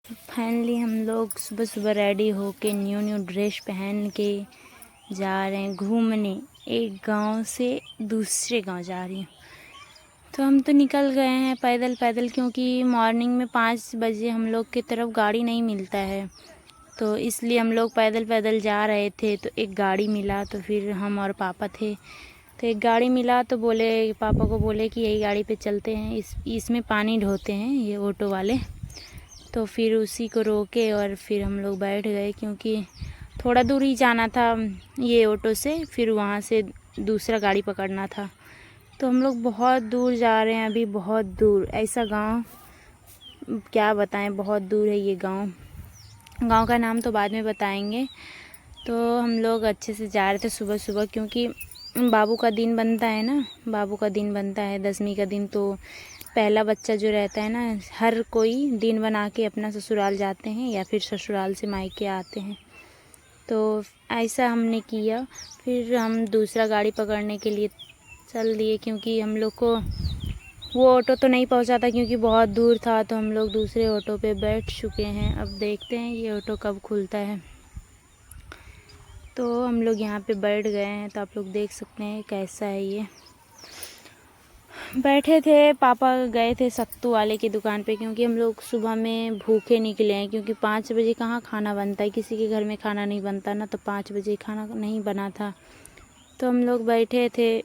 Finally हम लोग सुबह सुबह रेडी होके न्यू ड्रेस पहन के जा रहे हैं घूमने। एक गांव से दूसरे गांव जा रही हूँ। तो हम तो निकल गए हैं पैदल पैदल, क्योंकि मॉर्निंग में 5 बजे हम लोग की तरफ गाड़ी नहीं मिलता है, तो इसलिए हम लोग पैदल पैदल जा रहे थे। तो एक गाड़ी मिला, तो फिर हम और पापा थे, तो एक गाड़ी मिला तो बोले, पापा को बोले कि यही गाड़ी पे चलते हैं, इसमें पानी ढोते हैं ये ऑटो वाले। तो फिर उसी को रोके और फिर हम लोग बैठ गए, क्योंकि थोड़ा दूर ही जाना था ये ऑटो से, फिर वहाँ से दूसरा गाड़ी पकड़ना था। तो हम लोग बहुत दूर जा रहे हैं अभी, बहुत दूर। ऐसा गांव क्या बताएं, बहुत दूर है ये गांव। गांव का नाम तो बाद में बताएंगे। तो हम लोग अच्छे से जा रहे थे सुबह सुबह, क्योंकि बाबू का दिन बनता है ना, बाबू का दिन बनता है 10वीं का दिन। तो पहला बच्चा जो रहता है ना, हर कोई दिन बना के अपना ससुराल जाते हैं या फिर ससुराल से मायके आते हैं। तो ऐसा हमने किया। फिर हम दूसरा गाड़ी पकड़ने के लिए चल दिए, क्योंकि हम लोग को वो ऑटो तो नहीं पहुंचा था, क्योंकि बहुत दूर था। तो हम लोग दूसरे ऑटो पे बैठ चुके हैं। अब देखते हैं ये ऑटो कब खुलता है। तो हम लोग यहाँ पे बैठ गए हैं, तो आप लोग देख सकते हैं कैसा है ये। बैठे थे, पापा गए थे सत्तू वाले की दुकान पे, क्योंकि हम लोग सुबह में भूखे निकले हैं, क्योंकि 5 बजे कहाँ खाना बनता है, किसी के घर में खाना नहीं बनता ना। तो 5 बजे खाना नहीं बना था, तो हम लोग बैठे थे।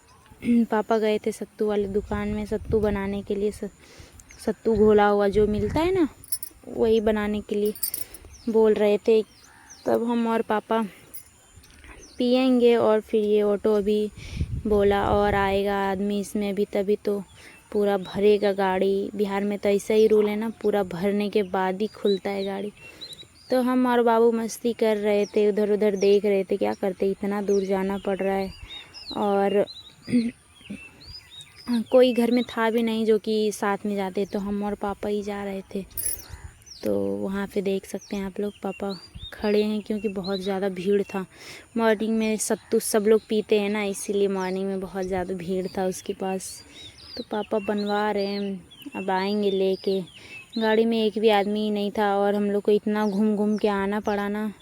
पापा गए थे सत्तू वाले दुकान में सत्तू बनाने के लिए, सत्तू घोला हुआ जो मिलता है ना, वही बनाने के लिए बोल रहे थे। तब हम और पापा पिएंगे, और फिर ये ऑटो अभी बोला और आएगा आदमी इसमें अभी, तभी तो पूरा भरेगा गाड़ी। बिहार में तो ऐसा ही रूल है ना, पूरा भरने के बाद ही खुलता है गाड़ी। तो हम और बाबू मस्ती कर रहे थे, उधर उधर देख रहे थे, क्या करते, इतना दूर जाना पड़ रहा है। और कोई घर में था भी नहीं जो कि साथ में जाते, तो हम और पापा ही जा रहे थे। तो वहाँ पे देख सकते हैं आप लोग, पापा खड़े हैं, क्योंकि बहुत ज़्यादा भीड़ था। मॉर्निंग में सत्तू सब लोग पीते हैं ना, इसीलिए मॉर्निंग में बहुत ज़्यादा भीड़ था उसके पास। तो पापा बनवा रहे हैं, अब आएंगे लेके। गाड़ी में एक भी आदमी नहीं था, और हम लोग को इतना घूम घूम के आना पड़ा ना,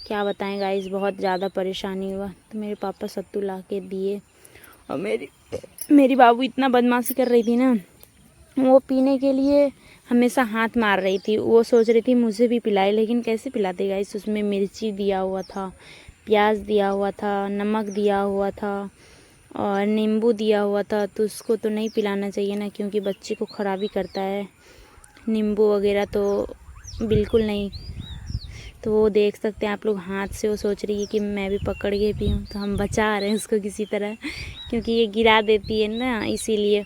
क्या बताएं गाइस, बहुत ज़्यादा परेशानी हुआ। तो मेरे पापा सत्तू ला के दिए, और मेरी बाबू इतना बदमाशी कर रही थी ना, वो पीने के लिए हमेशा हाथ मार रही थी। वो सोच रही थी मुझे भी पिलाए, लेकिन कैसे पिलाते गाइस, उसमें मिर्ची दिया हुआ था, प्याज दिया हुआ था, नमक दिया हुआ था और नींबू दिया हुआ था। तो उसको तो नहीं पिलाना चाहिए ना, क्योंकि बच्चे को खराबी करता है नींबू वगैरह, तो बिल्कुल नहीं। तो वो देख सकते हैं आप लोग, हाथ से वो सोच रही है कि मैं भी पकड़ के पीऊँ। तो हम बचा रहे हैं उसको किसी तरह, क्योंकि ये गिरा देती है ना, इसीलिए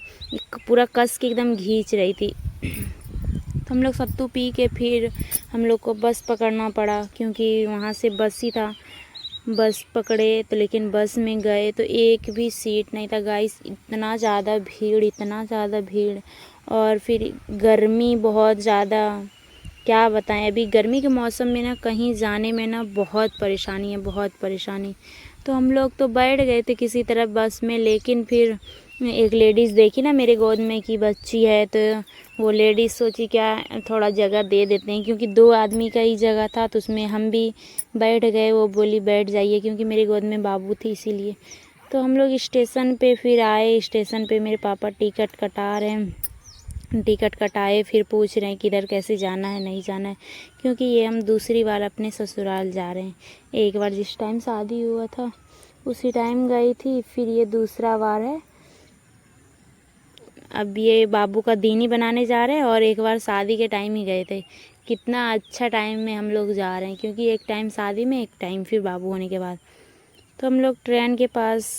पूरा कस के एकदम खींच रही थी। तो हम लोग सत्तू पी के फिर हम लोग को बस पकड़ना पड़ा, क्योंकि वहाँ से बस ही था। बस पकड़े तो, लेकिन बस में गए तो एक भी सीट नहीं था गाइस, इतना ज़्यादा भीड़, इतना ज़्यादा भीड़। और फिर गर्मी बहुत ज़्यादा, क्या बताएं। अभी गर्मी के मौसम में ना कहीं जाने में ना बहुत परेशानी है, बहुत परेशानी। तो हम लोग तो बैठ गए थे किसी तरह बस में, लेकिन फिर एक लेडीज़ देखी ना मेरे गोद में कि बच्ची है, तो वो लेडीज़ सोची क्या थोड़ा जगह दे देते हैं, क्योंकि 2 आदमी का ही जगह था, तो उसमें हम भी बैठ गए। वो बोली बैठ जाइए, क्योंकि मेरे गोद में बाबू थी इसीलिए। तो हम लोग स्टेशन पे फिर आए। स्टेशन पे मेरे पापा टिकट कटा रहे हैं, टिकट कटाए, फिर पूछ रहे हैं कि इधर कैसे जाना है, नहीं जाना है, क्योंकि ये हम दूसरी बार अपने ससुराल जा रहे हैं। एक बार जिस टाइम शादी हुआ था उसी टाइम गई थी, फिर ये दूसरा बार है। अब ये बाबू का दिन ही बनाने जा रहे हैं, और एक बार शादी के टाइम ही गए थे। कितना अच्छा टाइम में हम लोग जा रहे हैं, क्योंकि एक टाइम शादी में, एक टाइम फिर बाबू होने के बाद। तो हम लोग ट्रेन के पास,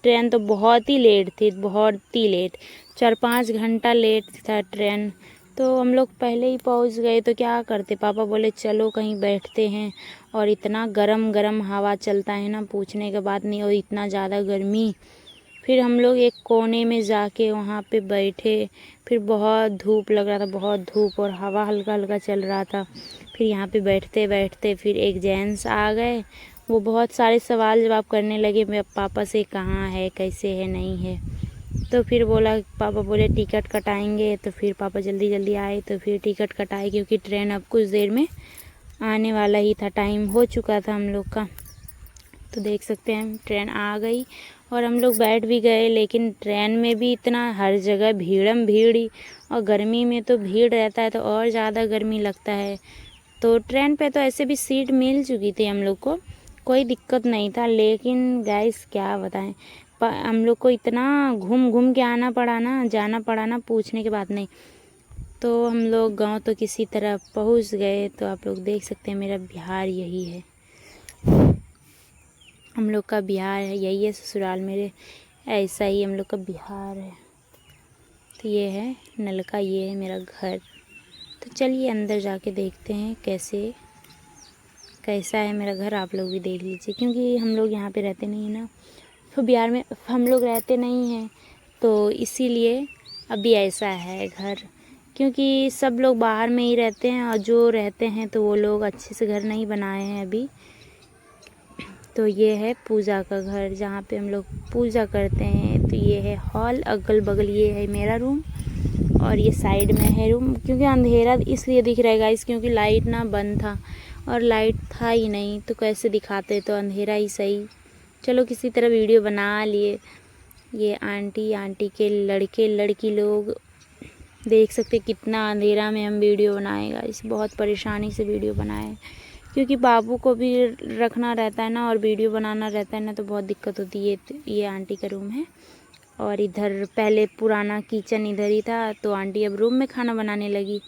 ट्रेन तो बहुत ही लेट थी, बहुत ही लेट, 4-5 घंटा लेट था ट्रेन। तो हम लोग पहले ही पहुंच गए, तो क्या करते, पापा बोले चलो कहीं बैठते हैं। और इतना गरम गरम हवा चलता है ना, पूछने के बात नहीं, और इतना ज़्यादा गर्मी। फिर हम लोग एक कोने में जाके वहाँ पे बैठे। फिर बहुत धूप लग रहा था, बहुत धूप, और हवा हल्का हल्का चल रहा था। फिर यहाँ पे बैठते बैठते फिर एक जेंट्स आ गए। वो बहुत सारे सवाल जवाब करने लगे मेरे पापा से, कहाँ है, कैसे है, नहीं है। तो फिर बोला, पापा बोले टिकट कटाएंगे, तो फिर पापा जल्दी जल्दी आए तो फिर टिकट कटाए, क्योंकि ट्रेन अब कुछ देर में आने वाला ही था, टाइम हो चुका था हम लोग का। तो देख सकते हैं ट्रेन आ गई और हम लोग बैठ भी गए, लेकिन ट्रेन में भी इतना हर जगह भीड़म भीड़ ही, और गर्मी में तो भीड़ रहता है तो और ज़्यादा गर्मी लगता है। तो ट्रेन पे तो ऐसे भी सीट मिल चुकी थी हम लोग को, कोई दिक्कत नहीं था, लेकिन गाइस क्या बताएं, हम लोग को इतना घूम घूम के आना पड़ा ना, जाना पड़ा ना, पूछने की बात नहीं। तो हम लोग गांव तो किसी तरह पहुंच गए। तो आप लोग देख सकते हैं मेरा बिहार यही है, हम लोग का बिहार है, यही है ससुराल मेरे, ऐसा ही हम लोग का बिहार है। तो ये है नलका, ये है मेरा घर। तो चलिए अंदर जाके देखते हैं कैसा है मेरा घर, आप लोग भी देख लीजिए, क्योंकि हम लोग यहाँ पे रहते नहीं हैं ना, तो बिहार में हम लोग रहते नहीं हैं, तो इसीलिए अभी ऐसा है घर, क्योंकि सब लोग बाहर में ही रहते हैं, और जो रहते हैं तो वो लोग अच्छे से घर नहीं बनाए हैं अभी। तो ये है पूजा का घर, जहाँ पे हम लोग पूजा करते हैं। तो ये है हॉल, अगल बगल ये है मेरा रूम, और ये साइड में है रूम, क्योंकि अंधेरा इसलिए दिख रहा है गाइस, क्योंकि लाइट ना बंद था और लाइट था ही नहीं, तो कैसे दिखाते, तो अंधेरा ही सही। चलो किसी तरह वीडियो बना लिए। ये आंटी के लड़के लड़की लोग, देख सकते कितना अंधेरा में हम वीडियो बनाएगा, इस बहुत परेशानी से वीडियो बनाए, क्योंकि बाबू को भी रखना रहता है ना और वीडियो बनाना रहता है ना, तो बहुत दिक्कत होती है। ये आंटी का रूम है, और इधर पहले पुराना किचन इधर ही था, तो आंटी अब रूम में खाना बनाने लगी।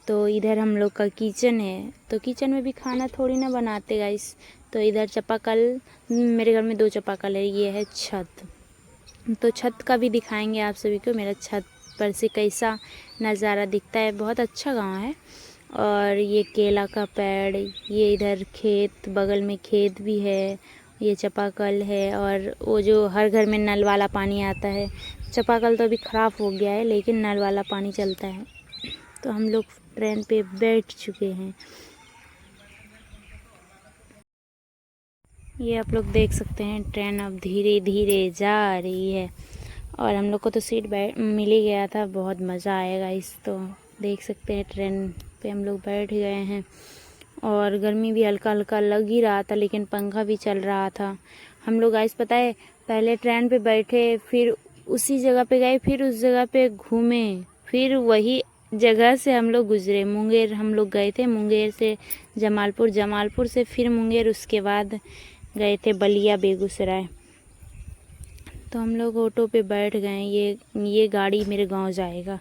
तो इधर हम लोग का किचन है, तो किचन में भी खाना थोड़ी ना बनाते गाइस। तो इधर चापाकल, मेरे घर में 2 चापाकल है। ये है छत, तो छत का भी दिखाएंगे आप सभी को, मेरा छत पर से कैसा नज़ारा दिखता है। बहुत अच्छा गांव है। और ये केला का पेड़, ये इधर खेत, बगल में खेत भी है, ये चापाकल है, और वो जो हर घर में नल वाला पानी आता है, चापाकल तो अभी ख़राब हो गया है, लेकिन नल वाला पानी चलता है। तो हम लोग ट्रेन पे बैठ चुके हैं, ये आप लोग देख सकते हैं ट्रेन अब धीरे धीरे जा रही है, और हम लोग को तो सीट मिल ही गया था, बहुत मज़ा आएगा इस। तो देख सकते हैं ट्रेन पे हम लोग बैठ गए हैं, और गर्मी भी हल्का हल्का लग ही रहा था, लेकिन पंखा भी चल रहा था। हम लोग गाइस पता है, पहले ट्रेन पे बैठे, फिर उसी जगह पे गए, फिर उस जगह पे घूमे, फिर वही जगह से हम लोग गुजरे। मुंगेर हम लोग गए थे, मुंगेर से जमालपुर, जमालपुर से फिर मुंगेर, उसके बाद गए थे बलिया बेगूसराय। तो हम लोग ऑटो पे बैठ गए। ये गाड़ी मेरे गांव जाएगा,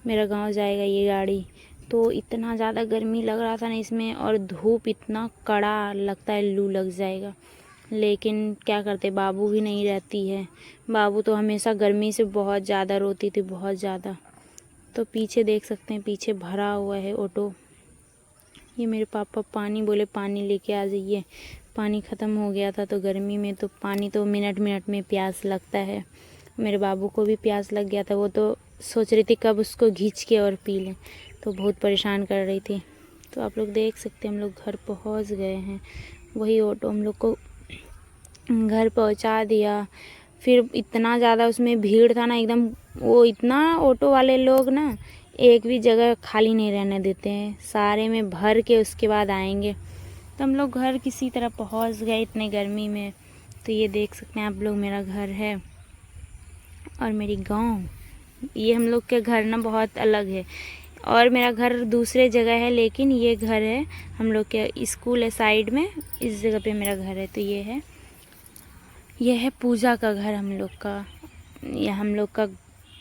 मेरा गांव जाएगा ये गाड़ी। तो इतना ज़्यादा गर्मी लग रहा था ना इसमें, और धूप इतना कड़ा लगता है, लू लग जाएगा, लेकिन क्या करते, बाबू भी नहीं रहती है। बाबू तो हमेशा गर्मी से बहुत ज़्यादा रोती थी, बहुत ज़्यादा। तो पीछे देख सकते हैं, पीछे भरा हुआ है ऑटो। ये मेरे पापा पानी बोले, पानी लेके आ जाइए, पानी ख़त्म हो गया था। तो गर्मी में तो पानी तो मिनट मिनट में प्यास लगता है। मेरे बाबू को भी प्यास लग गया था, वो तो सोच रही थी कब उसको खींच के और पी लें, तो बहुत परेशान कर रही थी। तो आप लोग देख सकते हैं हम लोग घर पहुंच गए हैं। वही ऑटो हम लोग को घर पहुंचा दिया। फिर इतना ज़्यादा उसमें भीड़ था ना एकदम, वो इतना ऑटो वाले लोग ना एक भी जगह खाली नहीं रहने देते हैं, सारे में भर के उसके बाद आएंगे। तो हम लोग घर किसी तरह पहुंच गए इतने गर्मी में। तो ये देख सकते हैं आप लोग मेरा घर है और मेरी गांव। ये हम लोग के घर ना बहुत अलग है, और मेरा घर दूसरे जगह है, लेकिन ये घर है हम लोग के, स्कूल है साइड में, इस जगह पे मेरा घर है। तो ये है पूजा का घर हम लोग का। ये हम लोग का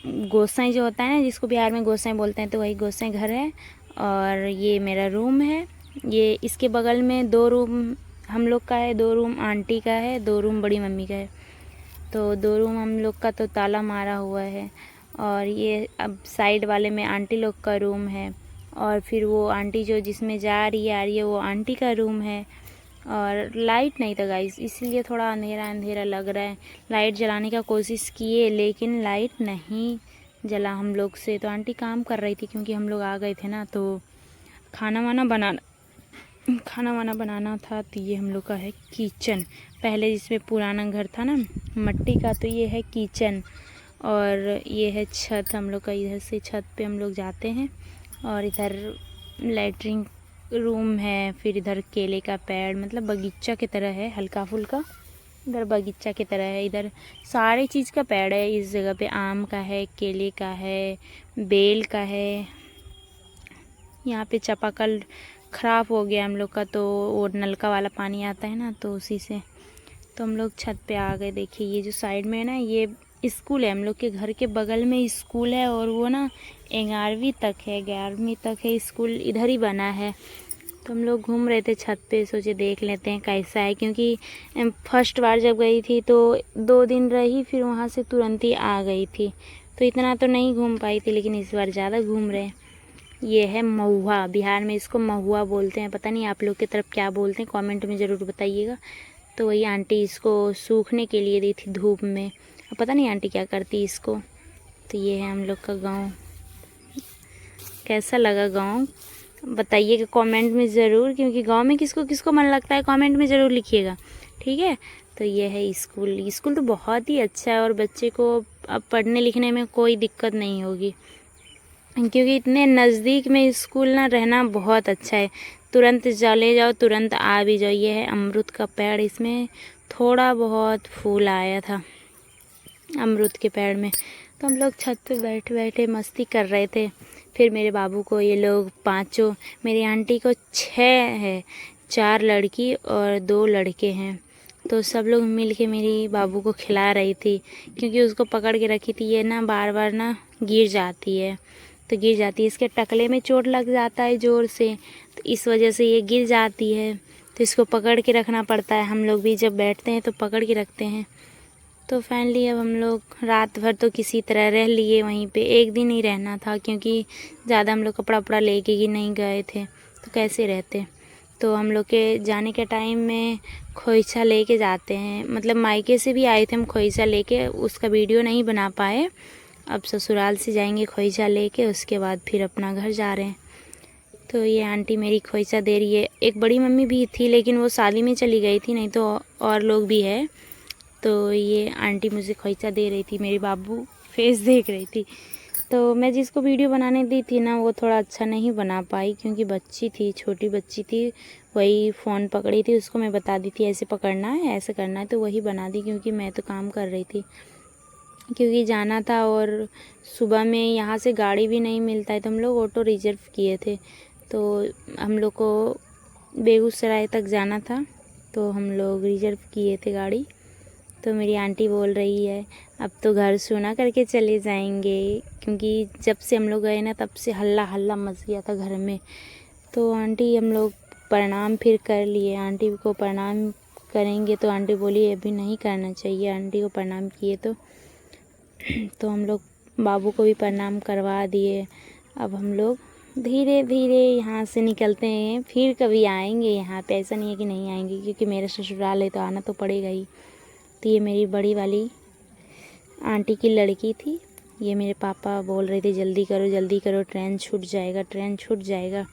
गोसाई जो होता है ना, जिसको बिहार में गोसाई बोलते हैं, तो वही गोसाई घर है। और ये मेरा रूम है। ये इसके बगल में 2 रूम हम लोग का है, 2 रूम आंटी का है, 2 रूम बड़ी मम्मी का है। तो 2 रूम हम लोग का तो ताला मारा हुआ है, और ये अब साइड वाले में आंटी लोग का रूम है, और फिर वो आंटी जो जिसमें जा रही है आ रही है, वो आंटी का रूम है। और लाइट नहीं था गाइस, इसीलिए थोड़ा अंधेरा अंधेरा लग रहा है। लाइट जलाने का कोशिश किए, लेकिन लाइट नहीं जला हम लोग से। तो आंटी काम कर रही थी, क्योंकि हम लोग आ गए थे ना, तो खाना वाना बनाना था। तो ये हम लोग का है किचन, पहले जिसमें पुराना घर था ना मट्टी का, तो ये है किचन। और ये है छत हम लोग का। इधर से छत पे हम लोग जाते हैं और इधर लैट्रिन रूम है। फिर इधर केले का पेड़, मतलब बगीचा की तरह है, हल्का फुल्का इधर बगीचा की तरह है। इधर सारे चीज़ का पेड़ है इस जगह पे। आम का है, केले का है, बेल का है। यहाँ पे चापाकल ख़राब हो गया हम लोग का, तो वो नलका वाला पानी आता है ना, तो उसी से तो हम लोग छत पे आ गए। देखिए ये जो साइड में है ना, ये स्कूल है। हम लोग के घर के बगल में स्कूल है और वो ना 11वीं तक है, 11वीं तक है स्कूल, इधर ही बना है। तो हम लोग घूम रहे थे छत पे, सोचे देख लेते हैं कैसा है, क्योंकि फर्स्ट बार जब गई थी तो 2 दिन रही, फिर वहाँ से तुरंत ही आ गई थी, तो इतना तो नहीं घूम पाई थी, लेकिन इस बार ज़्यादा घूम रहे हैं। ये है महुआ, बिहार में इसको महुआ बोलते हैं, पता नहीं आप लोग की तरफ क्या बोलते हैं, कमेंट में ज़रूर बताइएगा। तो वही आंटी इसको सूखने के लिए दी थी धूप में, अब पता नहीं आंटी क्या करती इसको। तो ये है हम लोग का गांव। कैसा लगा गांव बताइएगा कमेंट में ज़रूर, क्योंकि गांव में किसको किसको मन लगता है कमेंट में ज़रूर लिखिएगा, ठीक है। तो ये है स्कूल। स्कूल तो बहुत ही अच्छा है और बच्चे को अब पढ़ने लिखने में कोई दिक्कत नहीं होगी, क्योंकि इतने नज़दीक में स्कूल ना रहना बहुत अच्छा है। तुरंत चले जाओ, तुरंत आ भी जाओ। ये है अमरूद का पेड़, इसमें थोड़ा बहुत फूल आया था अमरूद के पेड़ में। तो हम लोग छत पे बैठे बैठे मस्ती कर रहे थे। फिर मेरे बाबू को ये लोग पांचों, मेरी आंटी को 6 है, 4 लड़की और 2 लड़के हैं, तो सब लोग मिल के मेरी बाबू को खिला रही थी, क्योंकि उसको पकड़ के रखी थी। ये ना बार बार ना गिर जाती है, तो गिर जाती है, इसके टकले में चोट लग जाता है ज़ोर से, तो इस वजह से ये गिर जाती है, तो इसको पकड़ के रखना पड़ता है। हम लोग भी जब बैठते हैं तो पकड़ के रखते हैं। तो फाइनली अब हम लोग रात भर तो किसी तरह रह लिए वहीं पे। एक दिन ही रहना था, क्योंकि ज़्यादा हम लोग कपड़ा वपड़ा लेके ही नहीं गए थे, तो कैसे रहते। तो हम लोग के जाने के टाइम में खोइचा लेके जाते हैं, मतलब मायके से भी आए थे हम खोइचा लेके, उसका वीडियो नहीं बना पाए। अब ससुराल से जाएंगे खोइचा लेके, उसके बाद फिर अपना घर जा रहे हैं। तो ये आंटी मेरी खोइचा दे रही है। एक बड़ी मम्मी भी थी, लेकिन वो शादी में चली गई थी, नहीं तो और लोग भी है। तो ये आंटी मुझे खोइचा दे रही थी, मेरी बाबू फेस देख रही थी। तो मैं जिसको वीडियो बनाने दी थी ना, वो थोड़ा अच्छा नहीं बना पाई, क्योंकि बच्ची थी, छोटी बच्ची थी, वही फ़ोन पकड़ी थी, उसको मैं बता दी थी ऐसे पकड़ना है, ऐसे करना है, तो वही बना दी, क्योंकि मैं तो काम कर रही थी, क्योंकि जाना था। और सुबह में यहाँ से गाड़ी भी नहीं मिलता है, तो हम लोग ऑटो रिजर्व किए थे। तो हम लोग को बेगूसराय तक जाना था, तो हम लोग रिजर्व किए थे गाड़ी। तो मेरी आंटी बोल रही है अब तो घर सोना करके चले जाएंगे, क्योंकि जब से हम लोग गए ना, तब से हल्ला हल्ला मच गया था घर में। तो आंटी हम लोग प्रणाम फिर कर लिए, आंटी को प्रणाम करेंगे, तो आंटी बोली अभी नहीं करना चाहिए। आंटी को प्रणाम किए तो हम लोग बाबू को भी प्रणाम करवा दिए। अब हम लोग धीरे धीरे यहाँ से निकलते हैं, फिर कभी आएंगे यहाँ पे, ऐसा नहीं है कि नहीं आएंगे, क्योंकि मेरा ससुराल है तो आना तो पड़ेगा ही। तो ये मेरी बड़ी वाली आंटी की लड़की थी। ये मेरे पापा बोल रहे थे जल्दी करो, ट्रेन छूट जाएगा, ट्रेन छूट जाएगा।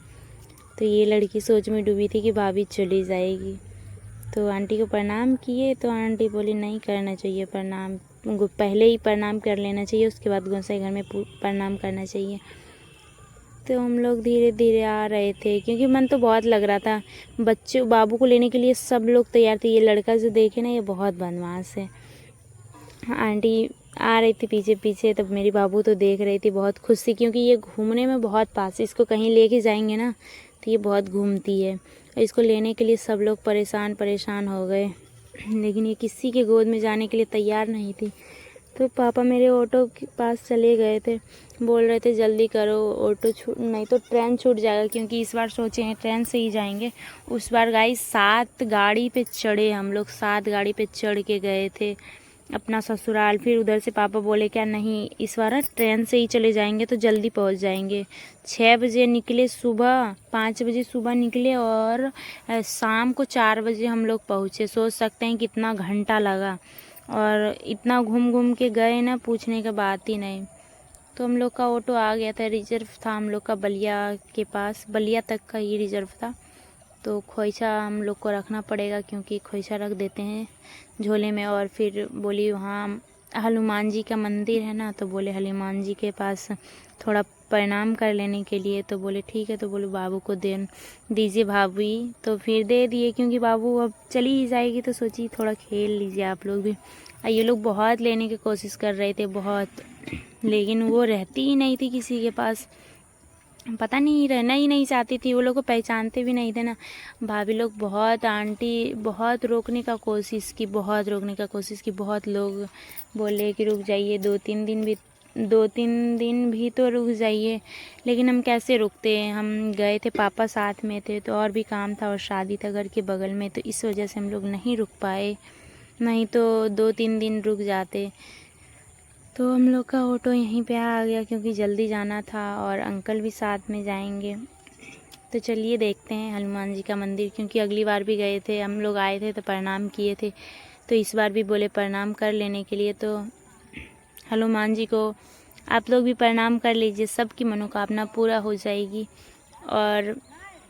तो ये लड़की सोच में डूबी थी कि भाभी चली जाएगी। तो आंटी को प्रणाम किए, तो आंटी बोली नहीं करना चाहिए प्रणाम, पहले ही प्रणाम कर लेना चाहिए, उसके बाद गोसाई घर में प्रणाम करना चाहिए। तो हम लोग धीरे धीरे आ रहे थे, क्योंकि मन तो बहुत लग रहा था। बच्चे बाबू को लेने के लिए सब लोग तैयार थे। ये लड़का जो देखे ना, ये बहुत बदमाश है। आंटी आ रही थी पीछे पीछे, तब मेरी बाबू तो देख रही थी, बहुत खुश थी, क्योंकि ये घूमने में बहुत पास है। इसको कहीं लेके जाएंगे ना तो ये बहुत घूमती है, और इसको लेने के लिए सब लोग परेशान हो गए, लेकिन ये किसी के गोद में जाने के लिए तैयार नहीं थी। तो पापा मेरे ऑटो के पास चले गए थे, बोल रहे थे जल्दी करो, ऑटो छूट नहीं तो ट्रेन छूट जाएगा, क्योंकि इस बार सोचे हैं ट्रेन से ही जाएंगे। उस बार गाइस 7 गाड़ी पे चढ़े हम लोग, 7 गाड़ी पे चढ़ के गए थे अपना ससुराल। फिर उधर से पापा बोले क्या नहीं, इस बार ट्रेन से ही चले जाएंगे तो जल्दी पहुंच जाएंगे। 6 बजे निकले सुबह, 5 बजे सुबह निकले, और शाम को 4 बजे हम लोग पहुँचे। सोच सकते हैं कितना घंटा लगा, और इतना घूम घूम के गए ना, पूछने का बात ही नहीं। तो हम लोग का ऑटो आ गया था, रिजर्व था हम लोग का बलिया के पास, बलिया तक का ही रिजर्व था। तो खोइचा हम लोग को रखना पड़ेगा, क्योंकि खोइचा रख देते हैं झोले में। और फिर बोली वहाँ हनुमान जी का मंदिर है ना, तो बोले हनुमान जी के पास थोड़ा प्रणाम कर लेने के लिए। तो बोले ठीक है, तो बोले बाबू को दे दीजिए भाभी। तो फिर दे दिए, क्योंकि बाबू अब चली ही जाएगी तो सोची थोड़ा खेल लीजिए आप लोग भी। और ये लोग बहुत लेने की कोशिश कर रहे थे, बहुत, लेकिन वो रहती ही नहीं थी किसी के पास, पता नहीं रहना ही नहीं चाहती थी। वो लोग को पहचानते भी नहीं थे ना। भाभी लोग बहुत, आंटी बहुत रोकने का कोशिश की, बहुत रोकने का कोशिश की। बहुत लोग बोले कि रुक जाइए, 2-3 दिन भी तो रुक जाइए, लेकिन हम कैसे रुकते हैं। हम गए थे, पापा साथ में थे, तो और भी काम था और शादी था घर के बगल में, तो इस वजह से हम लोग नहीं रुक पाए, नहीं तो 2-3 दिन रुक जाते। तो हम लोग का ऑटो यहीं पे आ गया, क्योंकि जल्दी जाना था और अंकल भी साथ में जाएंगे। तो चलिए देखते हैं हनुमान जी का मंदिर, क्योंकि अगली बार भी गए थे हम लोग, आए थे तो प्रणाम किए थे, तो इस बार भी बोले प्रणाम कर लेने के लिए। तो हनुमान जी को आप लोग भी प्रणाम कर लीजिए, सबकी मनोकामना पूरा हो जाएगी। और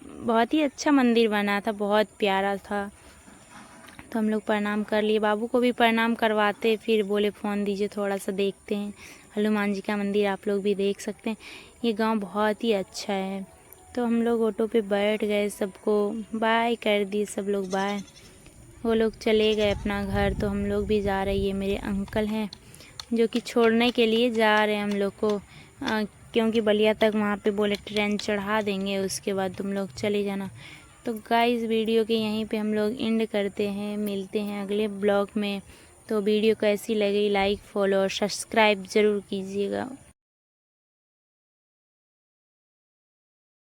बहुत ही अच्छा मंदिर बना था, बहुत प्यारा था। तो हम लोग प्रणाम कर लिए, बाबू को भी प्रणाम करवाते, फिर बोले फ़ोन दीजिए थोड़ा सा देखते हैं हनुमान जी का मंदिर, आप लोग भी देख सकते हैं। ये गांव बहुत ही अच्छा है। तो हम लोग ऑटो पे बैठ गए, सबको बाय कर दिए, सब लोग बाय। वो लोग चले गए अपना घर, तो हम लोग भी जा रहे। ये मेरे अंकल हैं जो कि छोड़ने के लिए जा रहे हैं हम लोग को, क्योंकि बलिया तक वहाँ पे बोले ट्रेन चढ़ा देंगे, उसके बाद तुम लोग चले जाना। तो गाइस वीडियो के यहीं पे हम लोग एंड करते हैं, मिलते हैं अगले ब्लॉग में। तो वीडियो कैसी लगी, लाइक फॉलो और सब्सक्राइब ज़रूर कीजिएगा।